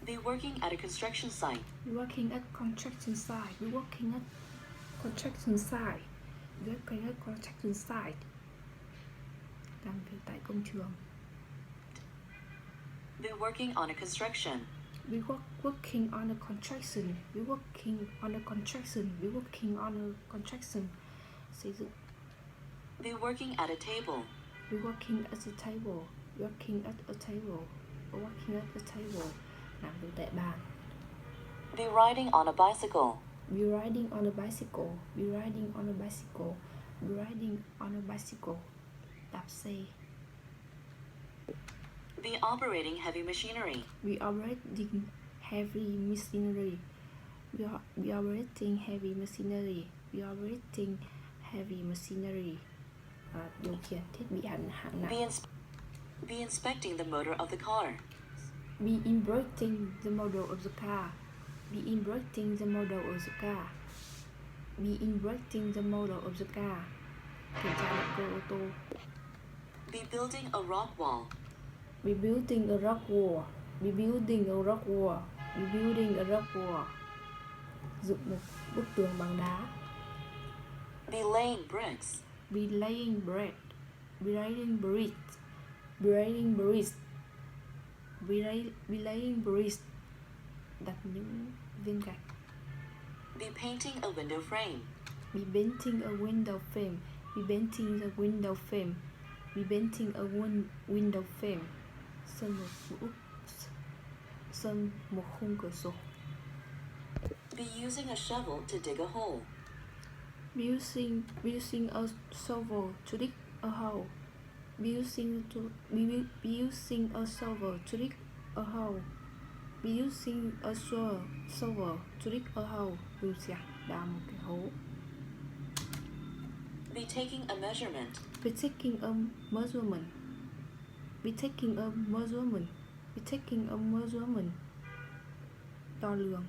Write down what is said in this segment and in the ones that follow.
Be working at a construction site. Be working at construction site. Be working at construction site. Be working at construction site. Làm việc tại công trường. Be working on a construction. Be working on a construction. Be working on a construction. Be working on a construction. Xây dựng. Be working at a table. Be working at a table. Working at a table. Working at a table. Làm việc tại bàn. Be riding on a bicycle. Be riding on a bicycle. Be riding on a bicycle. Be riding on a bicycle. Đạp xe. Be operating heavy machinery. Be operating heavy machinery. Be operating heavy machinery. Be operating heavy machinery. Điều khiển thiết bị hạng nặng. Be inspecting the motor of the car. Be inspecting the model of the car. Be inspecting the model of the car. Be inspecting the model of the car. Kiểm tra động cơ ô tô. Be building a rock wall. Be building a rock wall. Be building a rock wall. Be building a rock wall. Dựng một bức tường bằng đá. Be laying bricks. Be laying bricks. Be laying bricks. Be laying bricks. Be laying bricks. Đặt những viên gạch. Be painting a window frame. Be painting a window frame. Be painting the window frame. Be painting a window frame. Sơn một khung cửa sổ. Be using a shovel to dig a hole. Be using a shovel to dig a hole. Be using a shovel to dig a hole. Be using a shovel to dig a hole. Dùng xẻng đào một cái hố. Be taking a measurement. Be taking a measurement. Be taking a measurement. Be taking a measurement. Đo lường.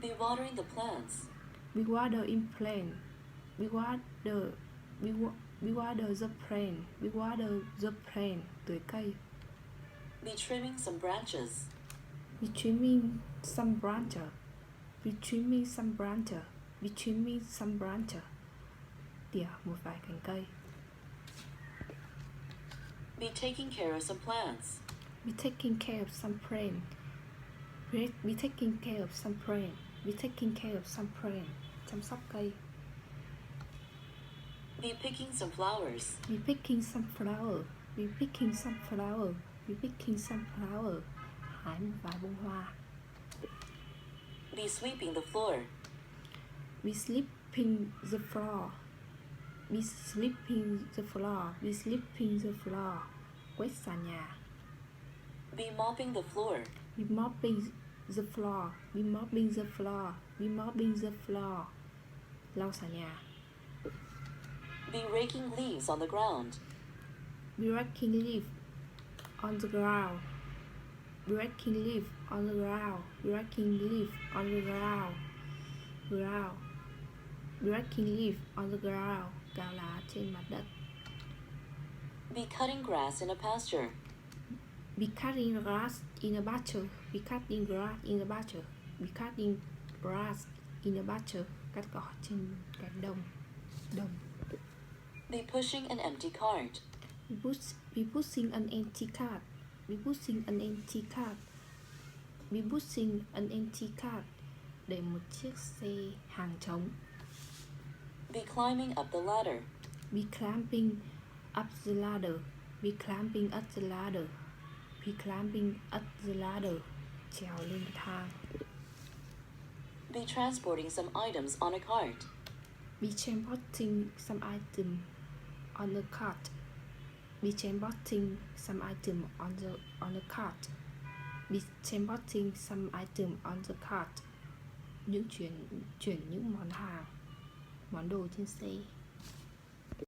Be watering the plants. Be watering plant. Be water the plant. Be water the plant. Tưới cây. Be trimming some branches. Be trimming some branches. Be trimming some branches. Be trimming some branches. Tỉa một vài cành cây. Be taking care of some plants. Be taking care of some plant. Be taking care of some plant. Be taking care of some plant. Chăm sóc cây. Be picking some flowers. Be picking some flower. Be picking some flower. Be picking some flower. Hái một vài bông hoa. Be sweeping the floor. Be sweeping the floor. Be sweeping the floor. Be sweeping the floor. Quét sàn nhà. Be mopping the floor. Be mopping the floor. Be mopping the floor. Be mopping the floor. Lau sàn nhà. Be raking leaves on the ground. Be raking leaf on the ground. Be raking leaf on the ground. Be raking leaf on the ground. Ground. Be raking leaf on the ground. Cào lá trên mặt đất. Be cutting grass in a pasture. Be cutting grass in a pasture. Be cutting grass in a pasture. Be cutting grass in a pasture. Cắt cỏ trên cánh đồng. Be pushing an empty cart. Be pushing an empty cart. Be pushing an empty cart. Be pushing an empty cart. Để một chiếc xe hàng trống. Be climbing up the ladder. Be climbing up the ladder. Be climbing up the ladder. Be climbing up the ladder. Trèo lên thang. Be transporting some items on a cart. Be transporting some item on a cart. Be transporting some item on the cart. Be transporting some item on the cart. Chuyển những món đồ trên xe.